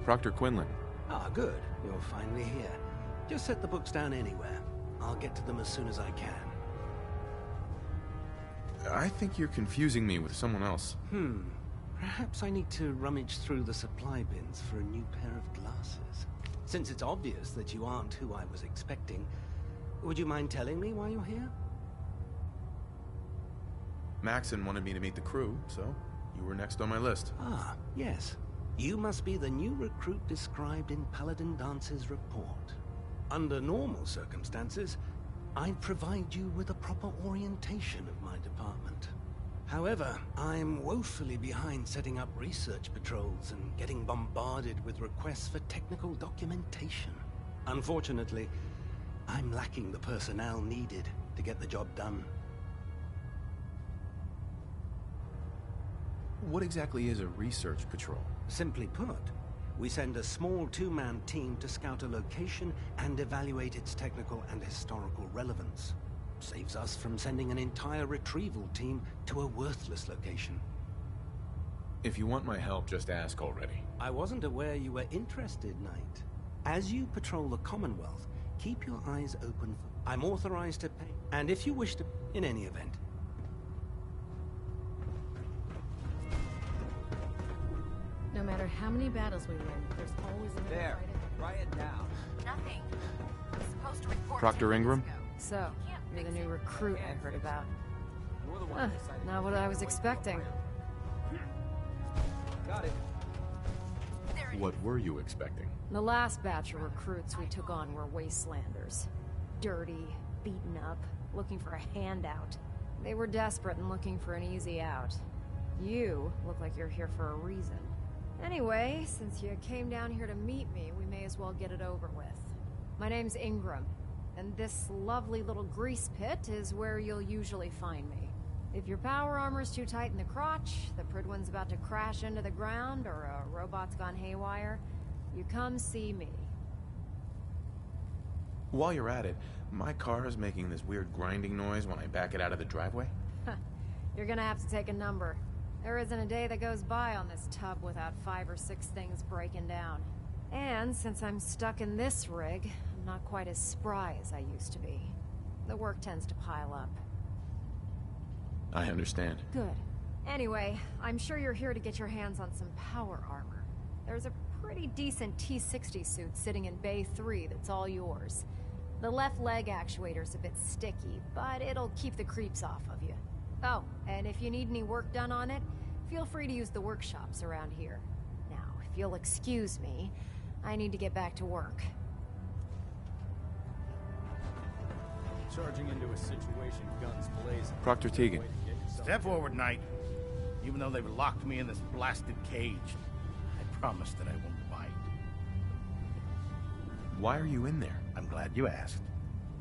Proctor Quinlan. Ah, good. You're finally here. Just set the books down anywhere. I'll get to them as soon as I can. I think you're confusing me with someone else. Perhaps I need to rummage through the supply bins for a new pair of glasses. Since it's obvious that you aren't who I was expecting, would you mind telling me why you're here? Maxon wanted me to meet the crew, so you were next on my list. Ah, yes. You must be the new recruit described in Paladin Dance's report. Under normal circumstances, I'd provide you with a proper orientation of my department. However, I'm woefully behind setting up research patrols and getting bombarded with requests for technical documentation. Unfortunately, I'm lacking the personnel needed to get the job done. What exactly is a research patrol? Simply put, we send a small two-man team to scout a location and evaluate its technical and historical relevance. Saves us from sending an entire retrieval team to a worthless location. If you want my help, just ask already. I wasn't aware you were interested, Knight. As you patrol the Commonwealth, keep your eyes open for... I'm authorized to pay, and if you wish to... in any event. No matter how many battles we win, there's always another There, fight. write it down. Nothing. I'm supposed to report Proctor 10 minutes Ingram? ago. So, you're the new recruit I heard about. You're the one who decided Not what I was expecting. Got it. There it What were you expecting? The last batch of recruits we took on were wastelanders. Dirty, beaten up, looking for a handout. They were desperate and looking for an easy out. You look like you're here for a reason. Anyway, since you came down here to meet me, we may as well get it over with. My name's Ingram, and this lovely little grease pit is where you'll usually find me. If your power armor's too tight in the crotch, the Pridwin's about to crash into the ground, or a robot's gone haywire, you come see me. While you're at it, my car is making this weird grinding noise when I back it out of the driveway. You're gonna have to take a number. There isn't a day that goes by on this tub without 5 or 6 things breaking down. And since I'm stuck in this rig, I'm not quite as spry as I used to be. The work tends to pile up. I understand. Good. Anyway, I'm sure you're here to get your hands on some power armor. There's a pretty decent T-60 suit sitting in Bay 3 that's all yours. The left leg actuator's a bit sticky, but it'll keep the creeps off of you. Oh, and if you need any work done on it, feel free to use the workshops around here. Now, if you'll excuse me, I need to get back to work. Charging into a situation, guns blazing. Proctor Tegan. Step forward, Knight. Even though they've locked me in this blasted cage, I promise that I won't bite. Why are you in there? I'm glad you asked.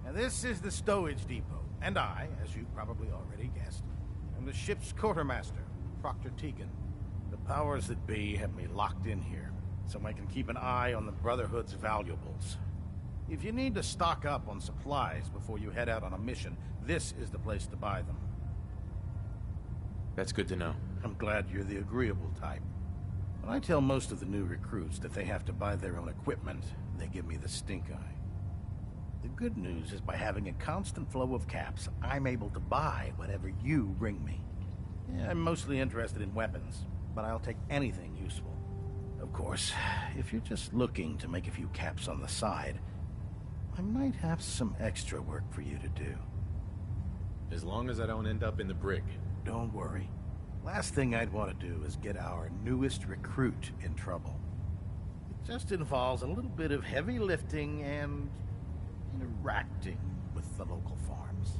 Now, this is the stowage depot, and I, as you probably already guessed, am the ship's quartermaster, Proctor Tegan. The powers that be have me locked in here, so I can keep an eye on the Brotherhood's valuables. If you need to stock up on supplies before you head out on a mission, this is the place to buy them. That's good to know. I'm glad you're the agreeable type. When I tell most of the new recruits that they have to buy their own equipment, they give me the stink eye. The good news is by having a constant flow of caps, I'm able to buy whatever you bring me. Yeah, I'm mostly interested in weapons, but I'll take anything useful. Of course, if you're just looking to make a few caps on the side, I might have some extra work for you to do. As long as I don't end up in the brig. Don't worry. Last thing I'd want to do is get our newest recruit in trouble. It just involves a little bit of heavy lifting and interacting with the local farms.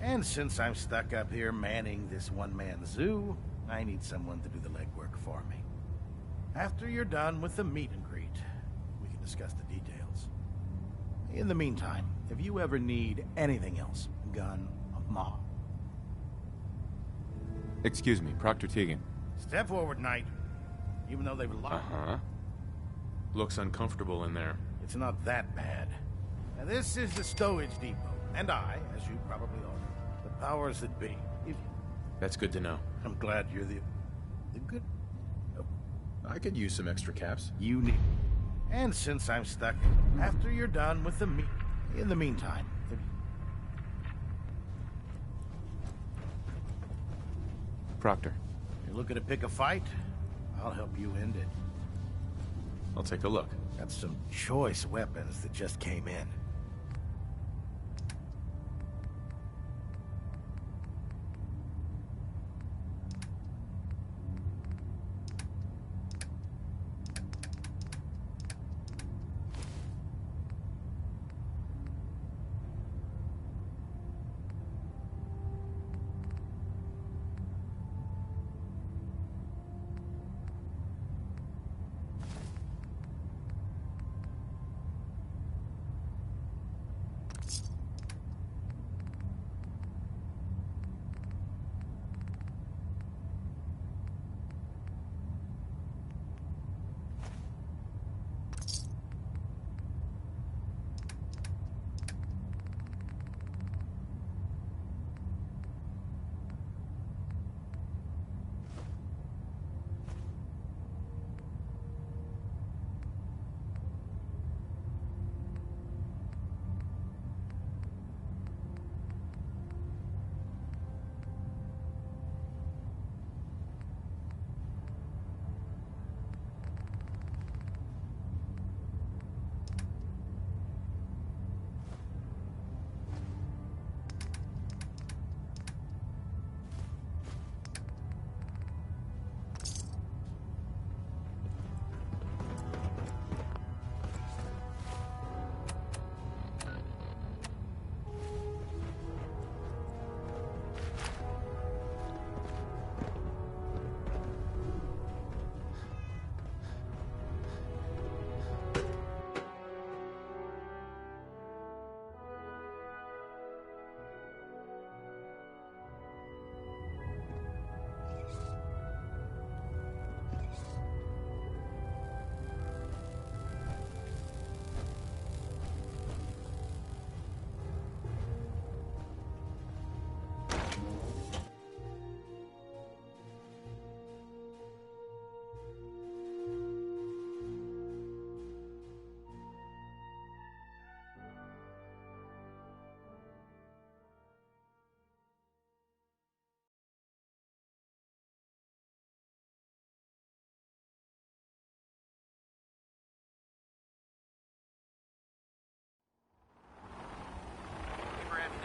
And since I'm stuck up here manning this one-man zoo, I need someone to do the legwork for me. After you're done with the meet and greet, we can discuss the details. In the meantime, if you ever need anything else, gun, a mob. Excuse me, Proctor Tegan. Step forward, Knight. Even though they've locked... Uh-huh. Looks uncomfortable in there. It's not that bad. Now, this is the stowage depot, and I, as you probably are, the powers that be. If That's good to know. I'm glad you're the good... Oh, I could use some extra caps. You need... And since I'm stuck, after you're done with the in the meantime... Proctor, You're looking to pick a fight? I'll help you end it. I'll take a look. Got some choice weapons that just came in.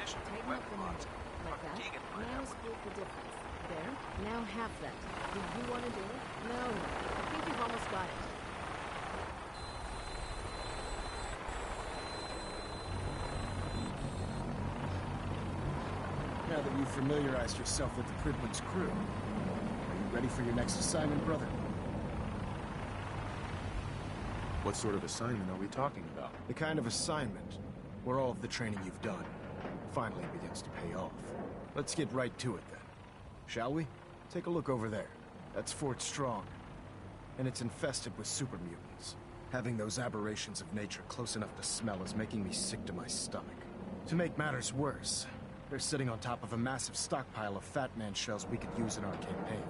Tighten up the knot. Like that. Now split the difference. There. Now half that. Do you want to do it? No. I think you've almost got it. Now that you've familiarized yourself with the Prydwen's crew, are you ready for your next assignment, brother? What sort of assignment are we talking about? The kind of assignment where all of the training you've done finally begins to pay off. Let's get right to it then. Shall we? Take a look over there. That's Fort Strong. And it's infested with super mutants. Having those aberrations of nature close enough to smell is making me sick to my stomach. To make matters worse, they're sitting on top of a massive stockpile of Fat Man shells we could use in our campaign.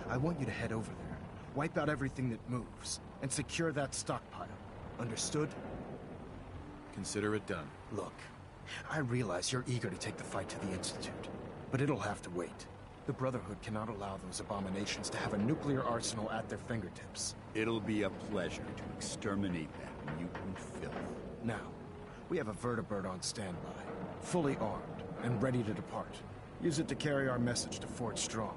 I want you to head over there, wipe out everything that moves, and secure that stockpile. Understood? Consider it done. Look, I realize you're eager to take the fight to the Institute, but it'll have to wait. The Brotherhood cannot allow those abominations to have a nuclear arsenal at their fingertips. It'll be a pleasure to exterminate that mutant filth. Now, we have a vertibird on standby, fully armed and ready to depart. Use it to carry our message to Fort Strong,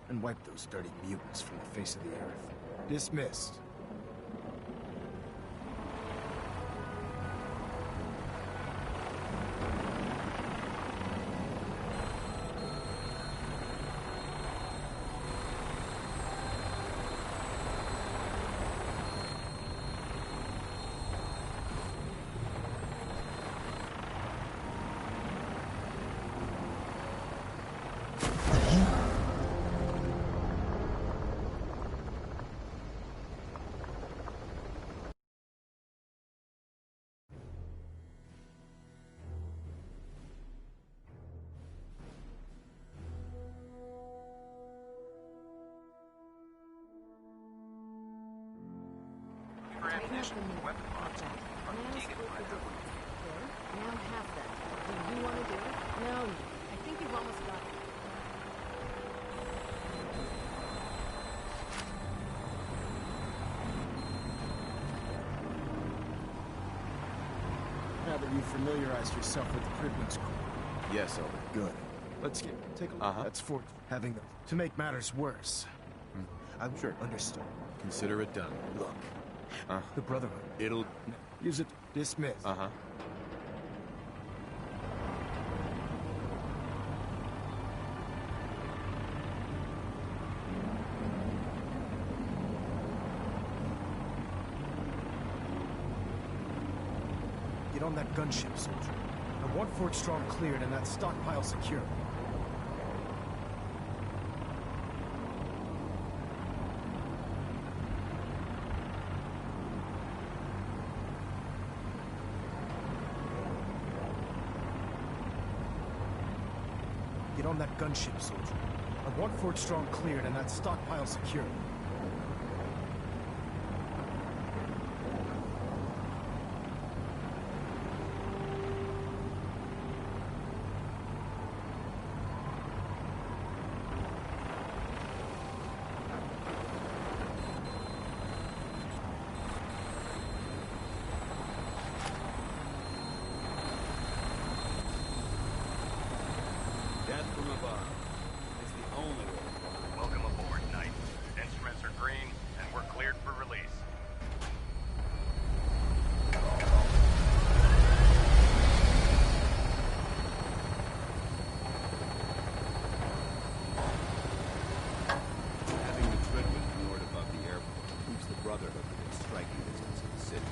and wipe those dirty mutants from the face of the earth. Dismissed. ammunition and weapon mods on the Deegan Miner. There. Now half that. Do you want to do it? No. I think you've almost got it. Now that you've familiarized yourself with the Priblin's Corps. Yes, Elder. Good. Let's take a look. Uh-huh. That's Fort having them. To make matters worse. I'm Sure. Understood. Consider it done. Look. Uh. The Brotherhood. It'll... Use it. Dismiss. Uh-huh. Get on that gunship, soldier. I want Fort Strong cleared and that stockpile secure. Get on that gunship, soldier. I want Fort Strong cleared and that stockpile secure. Death from above. It's the only way. Welcome aboard, Knight. Instruments are green, and we're cleared for release. Having the Pribling moored above the airport keeps the Brotherhood within striking distance of the city.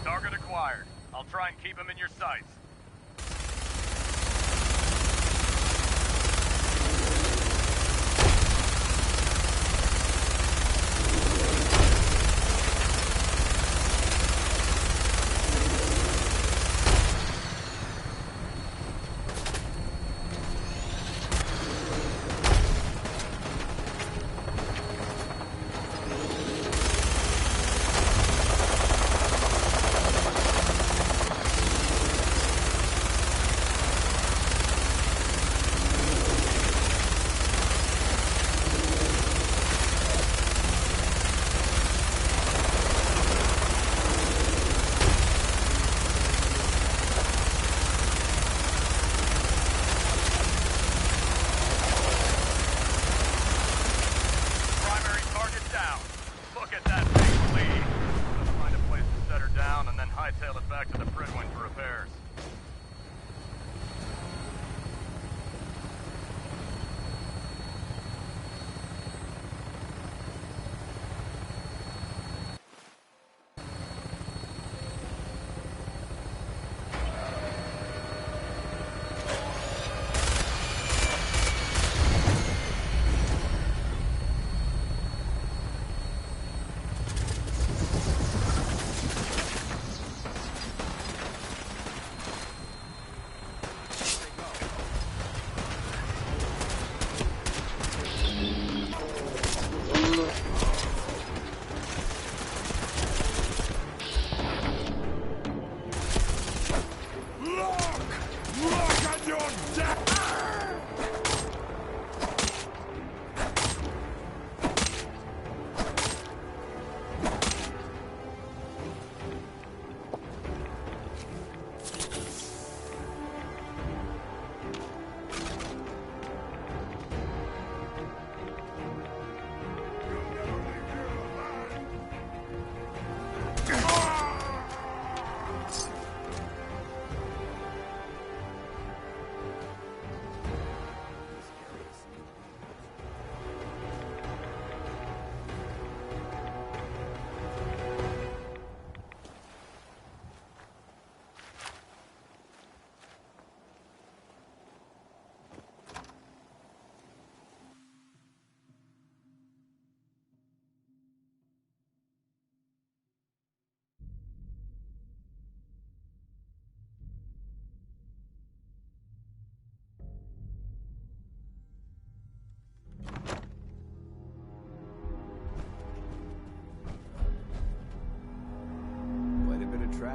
Target acquired. I'll try and keep him in your sights.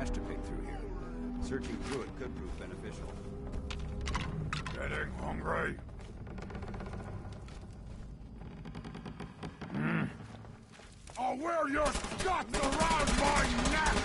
trash to pick through here. Searching through it could prove beneficial. Getting hungry? I'll wear your guts around my neck!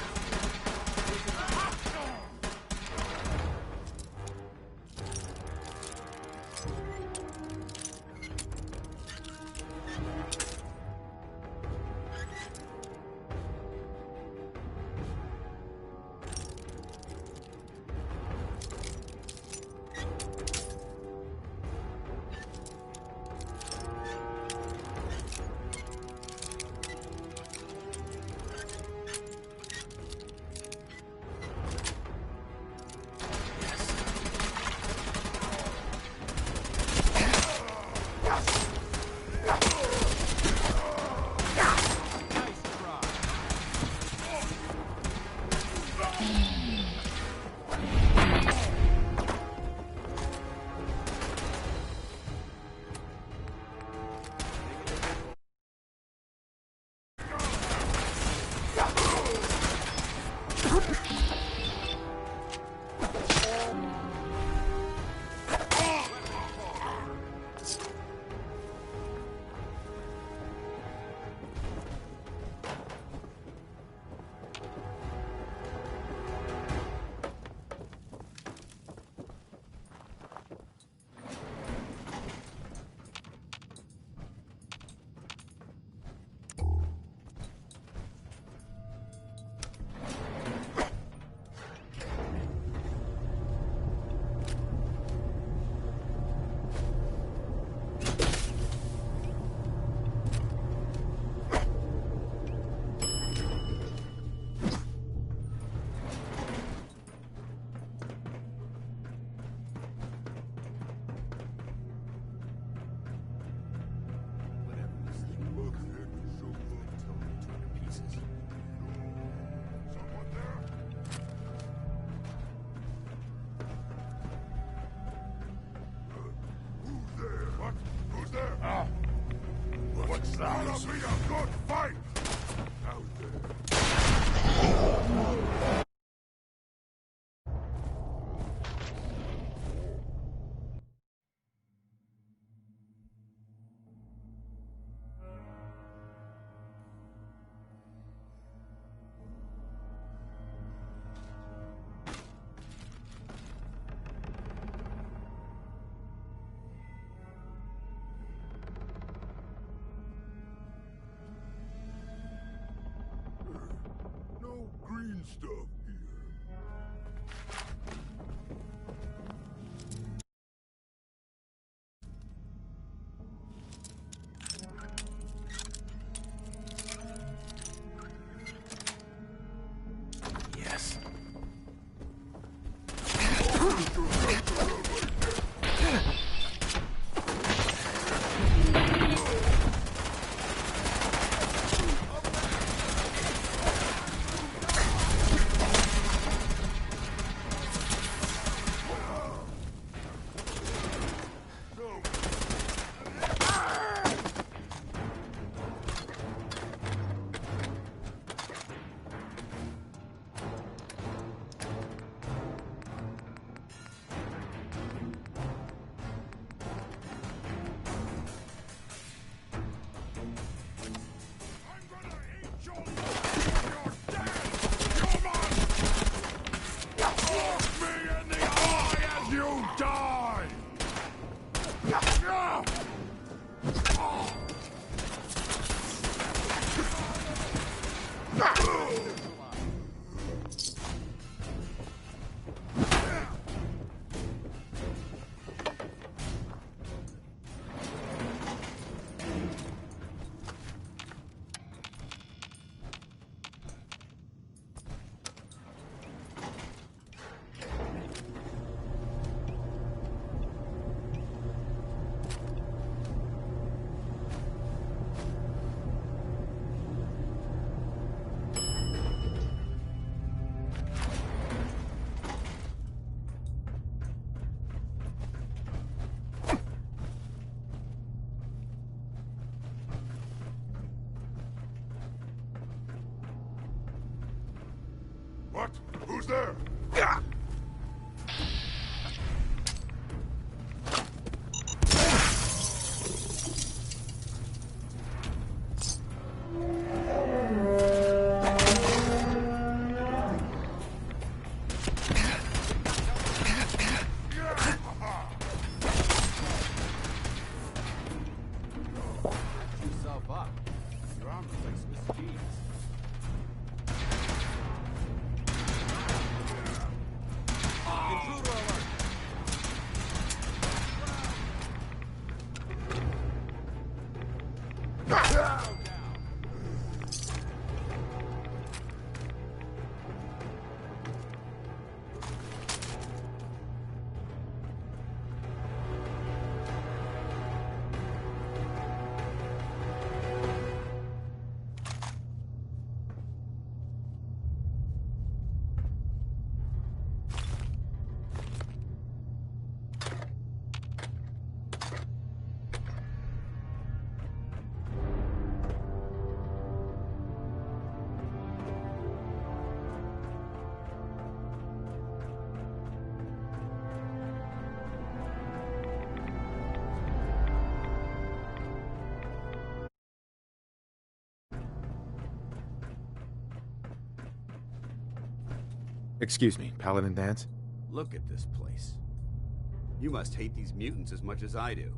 What's that? That'll be a good fight! Out there. No green stuff here. Yes. Who's there? Yourself up. Your arm looks like Swiss cheese. Intruder alert! Excuse me, Paladin Danse? Look at this place. You must hate these mutants as much as I do.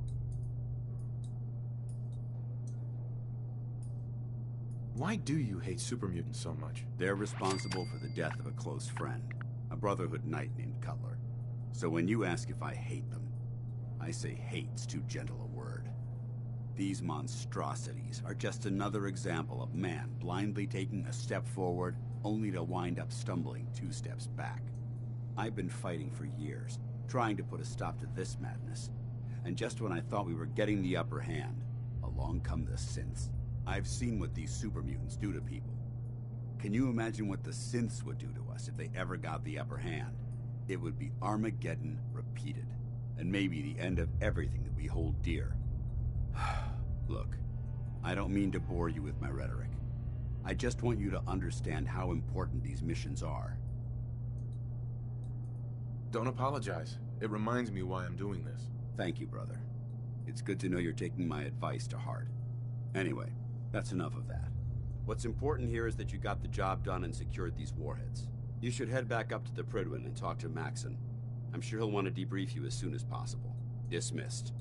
Why do you hate super mutants so much? They're responsible for the death of a close friend, a Brotherhood knight named Cutler. So when you ask if I hate them, I say hate's too gentle a word. These monstrosities are just another example of man blindly taking a step forward only to wind up stumbling 2 steps back. I've been fighting for years, trying to put a stop to this madness. And just when I thought we were getting the upper hand, along come the synths. I've seen what these super mutants do to people. Can you imagine what the synths would do to us if they ever got the upper hand? It would be Armageddon repeated, and maybe the end of everything that we hold dear. Look, I don't mean to bore you with my rhetoric. I just want you to understand how important these missions are. Don't apologize. It reminds me why I'm doing this. Thank you, brother. It's good to know you're taking my advice to heart. Anyway, that's enough of that. What's important here is that you got the job done and secured these warheads. You should head back up to the Prydwen and talk to Maxon. I'm sure he'll want to debrief you as soon as possible. Dismissed.